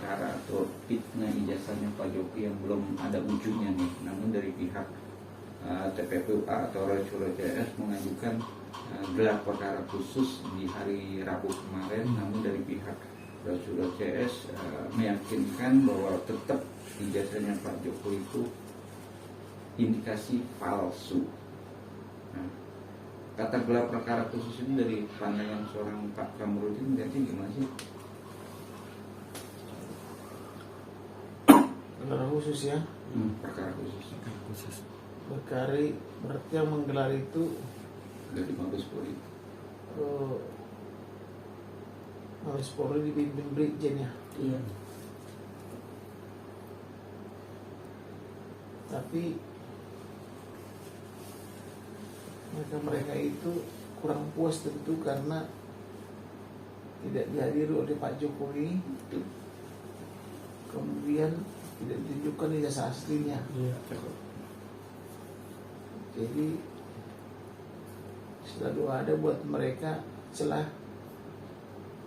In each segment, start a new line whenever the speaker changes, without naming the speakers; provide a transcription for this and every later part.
perkara atau fitnah ijazahnya Pak Jokowi yang belum ada ujungnya nih. Namun dari pihak TPPUA atau Rasul CS mengajukan gelar perkara khusus di hari Rabu kemarin. Namun dari pihak Rasul CS meyakinkan bahwa tetap ijazahnya Pak Jokowi itu indikasi palsu. Nah, kata gelar perkara khusus ini dari pandangan seorang Pak Kamarudin melihatnya gimana sih?
Gelar khusus ya?
Perkara khusus.
Berkari berarti yang menggelar itu
Dari Mabes Polri.
Mabes Polri dipimpin Brigjen ya?
Iya.
Tapi mereka itu kurang puas tentu karena tidak dihadiri oleh Pak Jokowi, kemudian tidak ditunjukkan ijazah aslinya.
Iya.
Jadi selalu ada buat mereka celah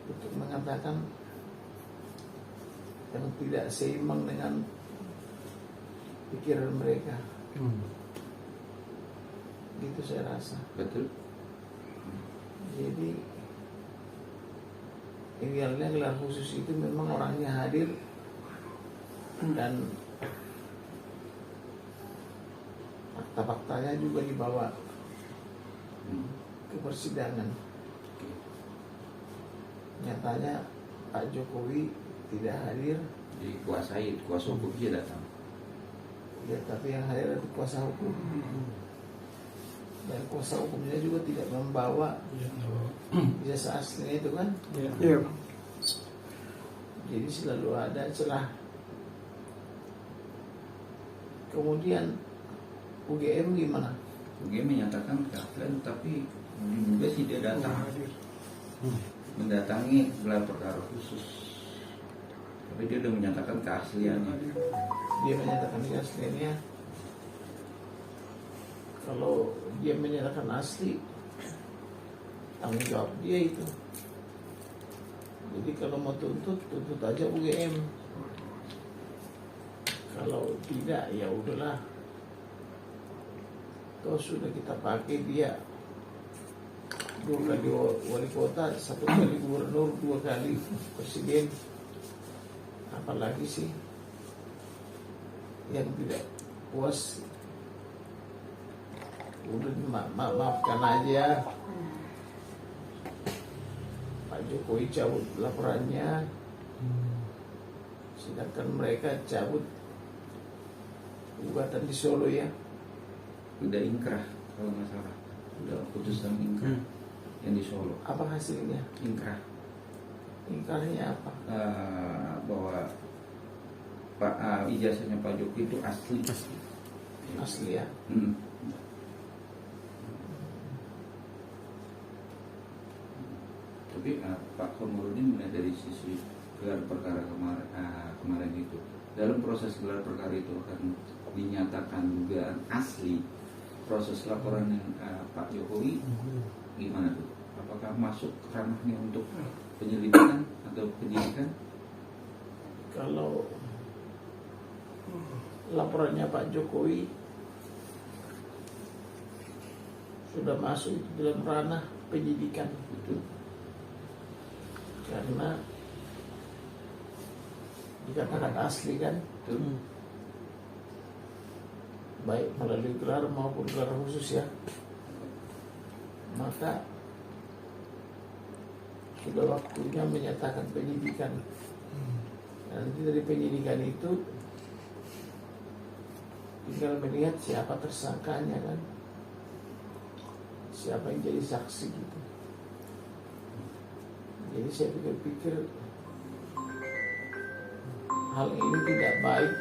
untuk mengatakan yang tidak seimbang dengan pikiran mereka. Gitu saya rasa.
Betul.
Jadi idealnya gelar khusus itu memang orangnya hadir dan fakta-faktanya juga dibawa ke persidangan. Nyatanya Pak Jokowi tidak hadir,
Dikuasai, kuasa hukum dia datang.
ya, tapi yang hadir itu kuasa hukum. Dan kuasa hukumnya juga tidak membawa ijazah aslinya itu kan.
Iya.
Jadi selalu ada celah. Kemudian UGM gimana?
UGM menyatakan keahlian tapi juga tidak datang. Mendatangi gelar perkara khusus. Tapi dia sudah menyatakan keasliannya.
Dia menyatakan aslinya. Kalau dia menyatakan asli, tanggung jawab dia itu. Jadi kalau mau tuntut aja UGM. Kalau tidak, ya udahlah. Toh sudah kita pakai dia 2 kali wali kota, 1 kali gubernur, 2 kali presiden. Apalagi sih yang tidak puas, udah maafkan aja. Pak Jokowi cabut laporannya, sedangkan mereka cabut gugatan di Solo ya.
Udah ingkrah kalau nggak salah. Udah putusan ingkrah yang di Solo.
Apa hasilnya?
Ingkrah.
Ingkarnya apa?
Bahwa ijazahnya Pak Jokowi itu asli.
Asli ya.
Tapi Pak Kamarudin melihat dari sisi gelar perkara kemarin itu, dalam proses gelar perkara itu akan dinyatakan dugaan asli. Proses laporan yang Pak Jokowi gimana tuh? Apakah masuk ranahnya untuk penyelidikan atau penyidikan?
Kalau laporannya Pak Jokowi sudah masuk dalam ranah penyidikan.
Betul.
Karena dikatakan asli kan,
Betul.
baik melalui gelar maupun gelar khusus ya, maka sudah waktunya menyatakan penyidikan. Nanti dari penyidikan itu tinggal melihat siapa tersangkanya kan, siapa yang jadi saksi gitu. Jadi saya pikir-pikir hal ini tidak baik.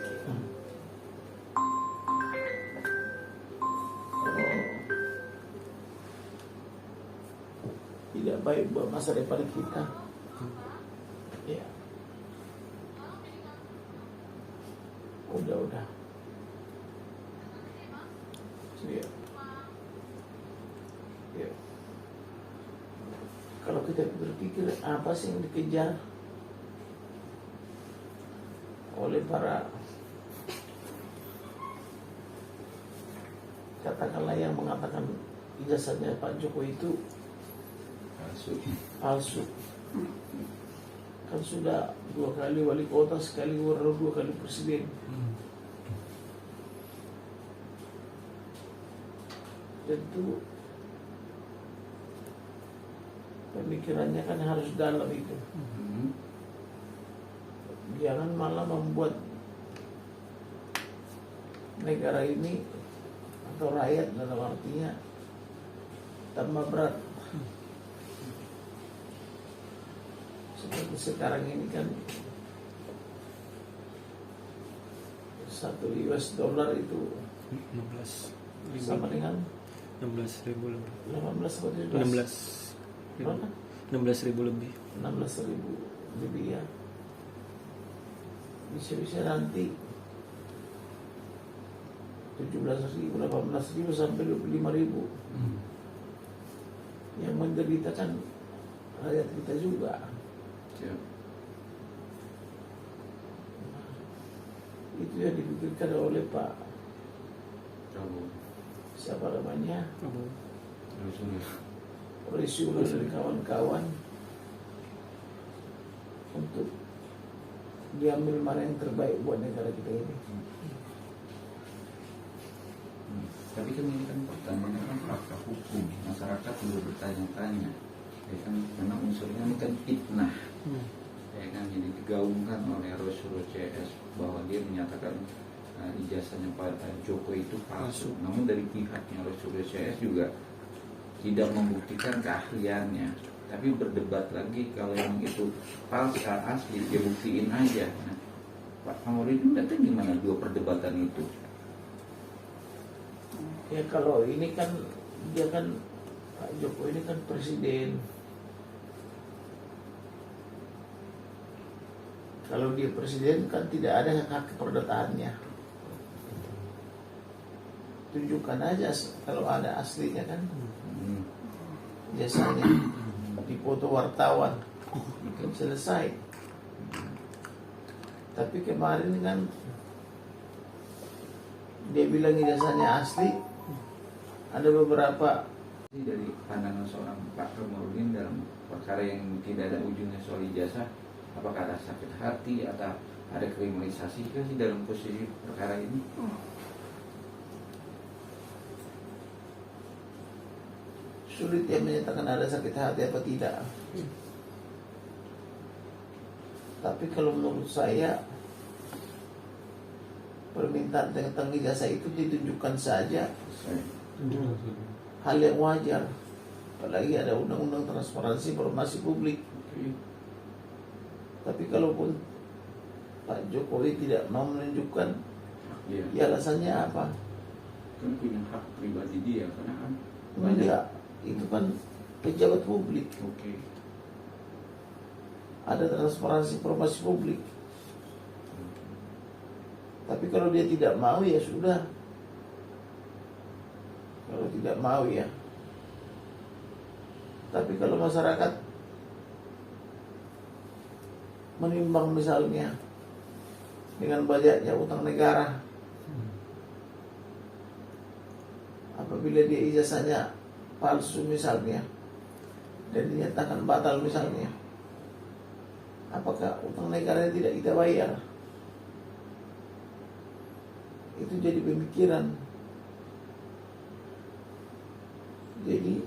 Tidak baik buat masa depan kita. Ya. Udah. Ya. Ya. Kalau kita berpikir apa sih yang dikejar, oleh para, katakanlah yang mengatakan ijazahnya Pak Jokowi itu palsu. Kan sudah 2 kali wali kota, sekali gubernur, 2 kali presiden. Tentu pemikirannya kan harus dalam itu. Jangan malah membuat negara ini atau rakyat dalam artinya tambah berat. Seperti sekarang ini kan 1 US dollar itu
16.000
sama dengan
16.000 lebih.
18 atau 17?
16.000
Berapa?
16.000 lebih.
16.000 lebih ya. Bisa-bisa nanti 17.000, 18.000 sampai 25.000. Yang menderita kan rakyat kita juga.
Siap.
Itu yang dipikirkan oleh Pak
Prabowo.
siapa namanya,
Terus
Risula dan kawan-kawan, untuk diambil mana yang terbaik buat negara kita ini.
Tapi kan ini kan pertanyaannya kan fakta hukum, masyarakat juga bertanya-tanya, ya kan, karena unsurnya ini kan fitnah, ya kan, jadi digaungkan oleh Rasul CS bahwa dia menyatakan ijazahnya Pak Jokowi itu palsu. Namun dari pihaknya Rasul CS juga tidak membuktikan keahliannya, tapi berdebat lagi kalau yang itu palsu asli dia buktiin aja. Nah, Pak Kamarudin itu gimana dua perdebatan itu?
Ya kalau ini kan dia kan Pak Jokowi ini kan presiden. Kalau dia presiden kan tidak ada hak keperdataannya. Tunjukkan aja kalau ada aslinya kan. Biasanya dipoto wartawan kan selesai. Tapi kemarin kan dia bilang ijazahnya asli. Ada beberapa
dari pandangan seorang Pak Kamarudin dalam perkara yang tidak ada ujungnya soal ijazah, apakah ada sakit hati atau ada kriminalisasi kan sih dalam posisi perkara ini?
sulit yang menyatakan ada sakit hati apa tidak. Tapi kalau menurut saya permintaan tentang ijazah itu ditunjukkan saja hal yang wajar. Apalagi ada undang-undang transparansi informasi publik. Tapi kalaupun Pak Jokowi tidak mau menunjukkan, ya alasannya apa?
Kan punya hak pribadi dia karena kan
Enggak, itu kan pejabat publik. Ada transparansi informasi publik. Tapi kalau dia tidak mau ya sudah. Kalau tidak mau ya. Tapi kalau masyarakat menimbang misalnya dengan banyaknya utang negara, apabila dia ijazahnya palsu misalnya dan dinyatakan batal misalnya, apakah utang negara tidak kita bayar? Itu jadi pemikiran. Jadi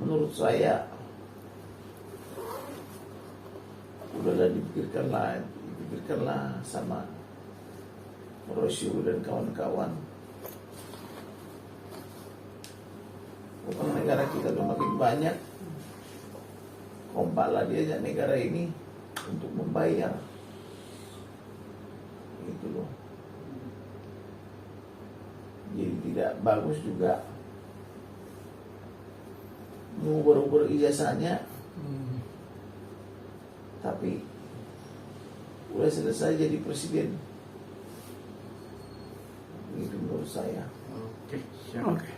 menurut saya udahlah dipikirkanlah sama Rosyul dan kawan-kawan. Utang negara kita udah makin banyak. Kompaklah diajak negara ini untuk membayar. Itu loh. Jadi tidak bagus juga mengubur-ubur ijazahnya. Tapi udah selesai jadi presiden. Itu menurut saya.
Oke, siap.
Oke.